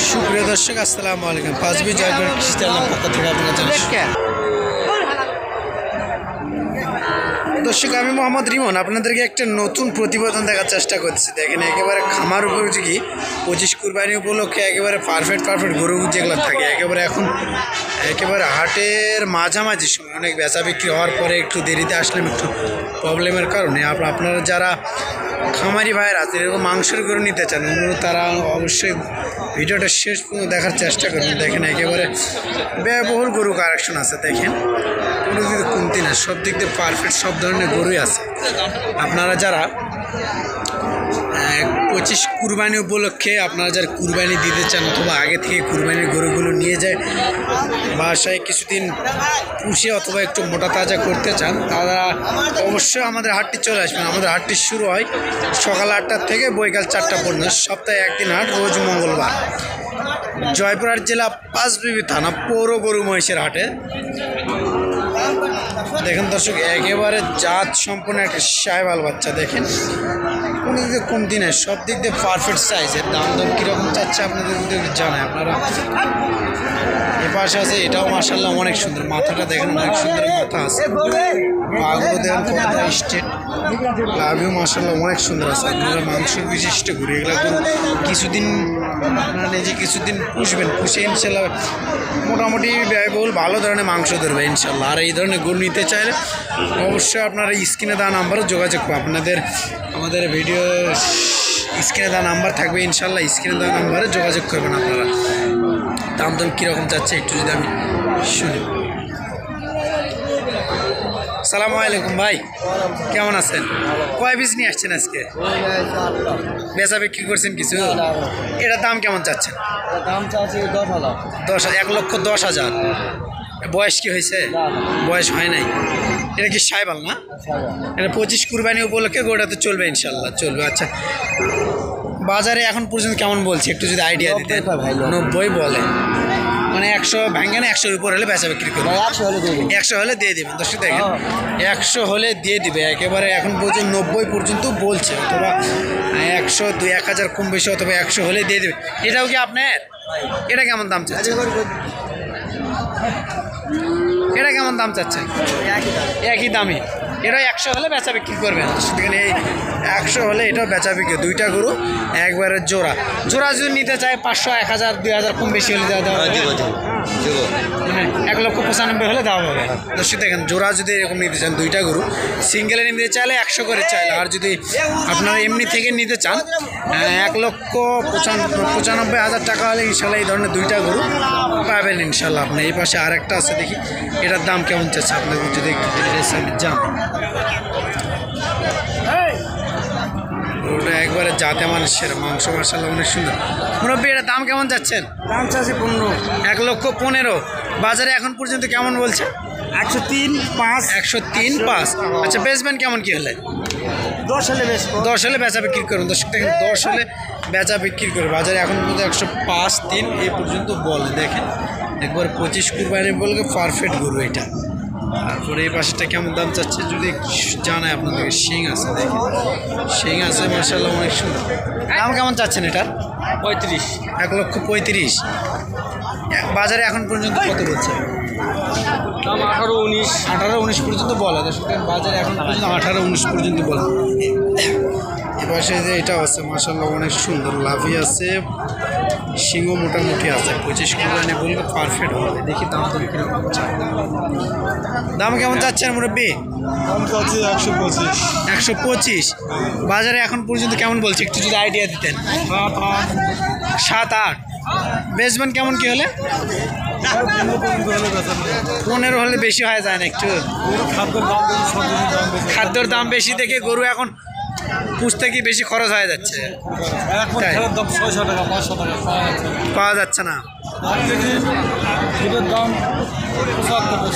সুপ্রিয় দর্শক আসসালামু আলাইকুম। পাঁচবি জয়পুর কৃষি চ্যানেলের পক্ষ থেকে আপনাকে জানাই দর্শক, আমি মোহাম্মদ রিমন আপনাদেরকে একটা নতুন প্রতিবেদন দেখার চেষ্টা করছি। দেখেন একেবারে খামার উপযোগী 25 কুরবানি উপলক্ষে একেবারে পারফেক্ট গরু যেগুলো থাকে একেবারে হাটের মাঝামাঝি সময় অনেক বেচা বিক্রি হওয়ার পরে একটু দেরিতে আসলাম, একটু প্রবলেমের কারণে। আপনারা যারা খামারি ভাইয়ের আছে এরকম মাংসের গরু নিতে চান তারা অবশ্যই ভিডিওটা শেষ পর্যন্ত দেখার চেষ্টা করুন। দেখেন একেবারে ব্যয়বহুল গরু কালেকশন আছে। দেখেন কোনো দিকে কমতি না, সব দিক দিয়ে পারফেক্ট সব ধরনের গরুই আছে। আপনারা যারা 25 কুরবানি উপলক্ষে আপনারা যারা কুরবানি দিতে চান অথবা আগে থেকে কুরবানির গরুগুলো নিয়ে যায় বাসায় কিছুদিন পুষে অথবা একটু মোটা তাজা করতে চান, তারা অবশ্যই আমাদের হাটটি চলে আসবেন। আমাদের হাটটি শুরু হয় সকাল 8টার থেকে বৈকাল 4টা পর্যন্ত। সপ্তাহে একদিন হাট, রোজ মঙ্গলবার। জয়পুরহাট জেলা পাঁচবিবি থানা পৌর গরু মহিষের হাটে। দেখেন দর্শক একেবারে জাত সম্পূর্ণ একটা সাইবাল বাচ্চা। দেখেন কোনো দিক দিয়ে কমতি নেই, সব দিক দিয়ে পারফেক্ট সাইজের। দাম কীরকম চাচ্ছে আপনাদের জানায়। আপনারা এ পাশে আছে, এটাও মাশাআল্লাহ অনেক সুন্দর। মাথাটা দেখেন অনেক সুন্দর মাথা আছে। পাগুলো দেখেন কতটা স্ট্রেট, লাভিও মাশাআল্লাহ অনেক সুন্দর আছে। আপনারা মাংস বিশিষ্ট ঘুরে এগুলো কিছুদিন আপনারা নিজে কিছুদিন পুষবেন, পুষে ইনশাল্লাহ মোটামুটি ব্যয়বহুল ভালো ধরনের মাংস ধরবে ইনশাল্লাহ। আর এই ধরনের গরু নিতে চাইলে অবশ্যই আপনারা স্ক্রিনে দেওয়া নাম্বারে যোগাযোগ করবেন। আমাদের ভিডিও স্ক্রিনে দেওয়া নাম্বার থাকবে ইনশাল্লাহ, স্ক্রিনে দেওয়া নাম্বারে যোগাযোগ করবেন আপনারা। দাম কীরকম যাচ্ছে একটু যদি আমি শুনি। সালামু আলাইকুম ভাই, কেমন আছেন? কয় পিস নিয়ে আসছেন আজকে? বেচা বিক্রি করছেন কিছু? এটার দাম কেমন চাচ্ছেন? দাম চাচ্ছি 10,000। 1,10,000। বয়স কি হয়েছে? বয়স হয় নাই। এটা কি সাইবাল না? এটা 25 কুরবানি উপলক্ষে গোটা তো চলবে ইনশাল্লাহ, চলবে। আচ্ছা, বাজারে এখন পর্যন্ত কেমন বলছে একটু যদি আইডিয়া দিতেন। 90 বলে, মানে 100 ভাঙে না, 100-এর উপর হলে বেচা বিক্রি করবে। 100 হলে দিয়ে দেবেন দর্শক। দেখেন 100 হলে দিয়ে দিবে একেবারে। এখন পর্যন্ত 90 পর্যন্ত বলছে, অথবা 100 2-1000 কম বেশি, অথবা 100 হলে দিয়ে দেবে। এটাও কি আপনার? এটা কেমন দাম চাচ্ছে? এটা কেমন দাম চাচ্ছেন? একই দামই। এটা 100 হলে বেচা বিক্রি করবেন। সেখানে এই 100 হলে এটাও বেচা বিক্রি। দুইটা গরু একবারে জোড়া যদি নিতে চায় 500, 1000, 2000 কম বেশি হলে দেওয়া হবে। মানে 1,95,000 হলে দেওয়া হবে। দর্শক দেখেন জোড়া যদি এরকম নিতে চান, দুইটা গরু সিঙ্গেলে নিতে চাইলে 100 করে চাইলে, আর যদি আপনারা এমনি থেকে নিতে চান 1,95,000 টাকা হলে ইনশাল্লাহ এই ধরনের দুইটা গরু পাবেন ইনশাল্লাহ। আপনি এই পাশে আরেকটা আছে, দেখি এটার দাম কেমন চাচ্ছে আপনাদের যদি একটু যান। ওটা একবারে জাতে মানুষের মাংস মাশাআল্লাহ অনেক সুন্দর। মুরব্বী এটার দাম কেমন যাচ্ছেন? দাম চাচ্ছি 15। 1,15,000। বাজারে এখন পর্যন্ত কেমন বলছে? 103,500। 103,500। আচ্ছা, বেচবেন কেমন কি হলে? 10 হলে বেচবো। 10 হলে বেচা বিক্রি করুন দর্শক। দেখেন 10 হলে বেচা বিক্রি করে। বাজারে এখন পর্যন্ত 105-3 এই পর্যন্ত বলে। দেখেন একবার 25 কুরবানি বলবে পারফেক্ট গরু এটা। তারপরে এই পাশেটা কেমন দাম চাচ্ছে যদি জানায় আপনাদেরকে। শিং আছে, দেখেন শিং আছে মাশাআল্লাহ অনেক সুন্দর। দাম কেমন চাচ্ছেন এটার? 35। 1,35,000। বাজারে এখন পর্যন্ত কত বলছে? দাম 18-19। 18-19 পর্যন্ত বলে। বাজারে এখন পর্যন্ত 18-19 পর্যন্ত বলে। এপাশে যে এটা আছে মাশাআল্লাহ অনেক সুন্দর, লাভি আছে, সিংহ মোটামুটি আছে। 25 কুরবানি বলবে পারফেক্ট হবে। দেখি দাম কীরকম চায়। দাম কেমন চাচ্ছেন মুরব্বী? দাম চাচ্ছি 125। 125। বাজারে এখন পর্যন্ত কেমন বলছে একটু যদি আইডিয়া দিতেন। 7-8। বেচবেন কেমন কি হলে? 15 হলে বেশি হয়ে যায় না একটু? খাদ্যর দাম বেশি দেখে গরু এখন পুষতে কি বেশি খরচ হয়ে যাচ্ছে, পাওয়া যাচ্ছে না।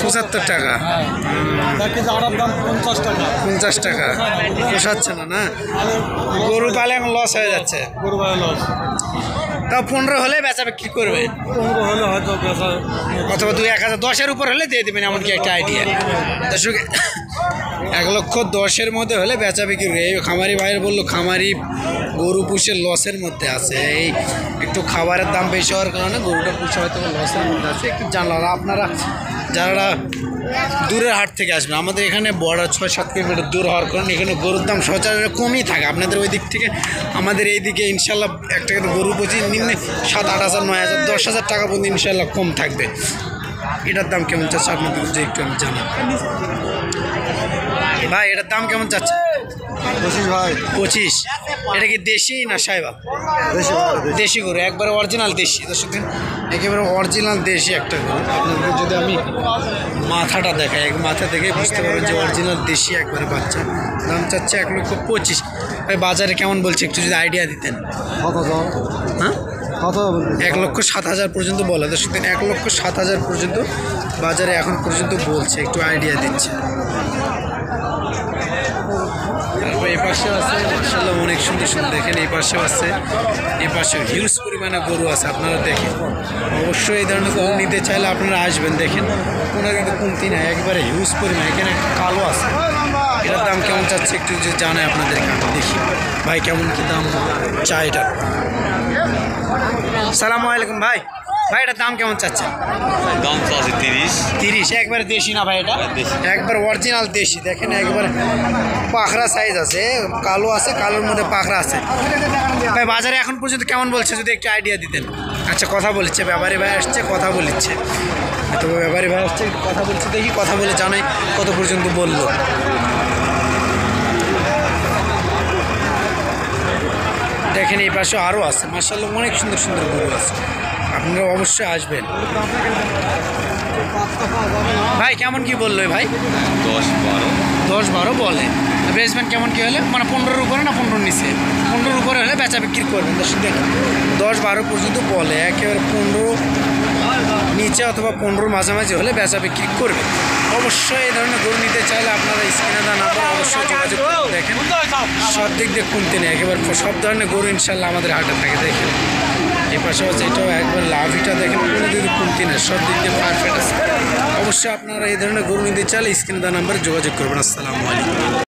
75 টাকা। 50 টাকা পোষাচ্ছে না, না গরু পালে এখন লস হয়ে যাচ্ছে। তাও 15 হলে বেচা বিক্রি করবে। 15 হলে হয়তো অথবা 2-1000, 10-এর উপর হলে দিয়ে দেবেন এমনকি একটা আইডিয়া। দর্শক 1,10,000 মধ্যে হলে বেচা বিক্রি করে। এই খামারি ভাইয়ের বললো খামারি গরু পুষে লসের মধ্যে আছে, এই একটু খাবারের দাম বেশি হওয়ার কারণে গরুটা পুষে হয়তো লসের মধ্যে আছে। একটু জানলাম আপনারা যারা দূরের হাট থেকে আসবেন, আমাদের এখানে বড় 6-7 কিলোমিটার দূর হওয়ার কারণে এখানে গরুর দাম সচরাচর কমই থাকে। আপনাদের ওই দিক থেকে আমাদের এই দিকে ইনশাল্লাহ একটা গরু পুষি নিম্নে 7-8 হাজার 9 হাজার 10 হাজার টাকা পর্যন্ত ইনশাল্লাহ কম থাকবে। এটার দাম কেমন চাচ্ছে আপনাদের যে একটু আমি জানি ভাই, এটার দাম কেমন চাচ্ছে? 25 ভাই। 25। এটা কি দেশি না সাইবাল? দেশি গরু, একবারে অরিজিনাল দেশি। দর্শক দিন একেবারে অরিজিনাল দেশি একটা গরু। আপনাদের যদি আমি মাথাটা দেখাই, মাথা দেখে বুঝতে পারবেন যে অরিজিনাল দেশি একবারে বাচ্চা। দাম চাচ্ছে 1,25,000। ভাই বাজারে কেমন বলছে একটু যদি আইডিয়া দিতেন। হ্যাঁ, 1,07,000 পর্যন্ত বলে। দর্শক দিন 1,07,000 পর্যন্ত বাজারে এখন পর্যন্ত বলছে, একটু আইডিয়া দিচ্ছে। তারপর এই পাশে আছে মাশাআল্লাহ অনেক সুন্দর সুন্দর, দেখেন এই পাশেও আছে, এই পাশেও হিউজ পরিমাণে গরু আছে। আপনারা দেখেন, অবশ্যই এই ধরনের গরু নিতে চাইলে আপনারা আসবেন। দেখেন কোনো কিন্তু কমতি নাই, একবারে হিউজ পরিমাণ। এখানে একটা কালো আছে, এটার দাম কেমন চাচ্ছে একটু যদি জানাই আপনাদেরকে। আমি দেখি ভাই কেমন কি দাম চাই এটা। সালামু আলাইকুম ভাই, ভাই এটার দাম কেমন চাচ্ছে? দাম আছে 30। একবারে দেশি না ভাই? এটা একবার অরিজিনাল দেশি। দেখেন একবার পাখরা সাইজ আছে, কালো আছে, কালোর মধ্যে পাখরা আছে। ভাই বাজারে এখন পর্যন্ত কেমন বলছে যদি একটু আইডিয়া দিতেন। আচ্ছা কথা বলছে, ব্যাপারী ভাই আসছে কথা বলছে, তবে ব্যাপারী ভাই আসছে কথা বলছে, দেখি কথা বলে জানাই কত পর্যন্ত বললো। দেখেন এই পাশে আরও আছে মাশাআল্লাহ অনেক সুন্দর সুন্দর গরু আছে, আপনারা অবশ্যই আসবেন। ভাই কেমন কি বললো ভাই? 10-12 বলে। বেচবেন কেমন কি হলে, মানে 15-র উপরে না 15-র নিচে? 15-র উপরে হলে বেচা বিক্রি করবেন। দেখেন 10-12 পর্যন্ত বলে, একেবারে 15 নিচে অথবা 15-র মাঝামাঝি হলে বেচা বিক্রি করবে। অবশ্যই এই ধরনের গরু নিতে চাইলে আপনারা স্ক্রিনে দেওয়া নাম্বার অবশ্যই যোগাযোগ করুন। দেখেন সব দিক দিয়ে কমতে নেই, একেবারে সব ধরনের গরু ইনশাল্লাহ আমাদের হাটে থাকে। দেখেন এই পাশে হচ্ছে এটাও একবার লাভিটা, দেখেন কোনো দিকে কমতি নেই, সব দিক দিয়ে পারফেক্ট আছে। অবশ্যই আপনারা এই ধরনের গরু নিতে চাইলে স্ক্রিনে দেওয়া নাম্বারে যোগাযোগ করবেন। আসসালামু আলাইকুম।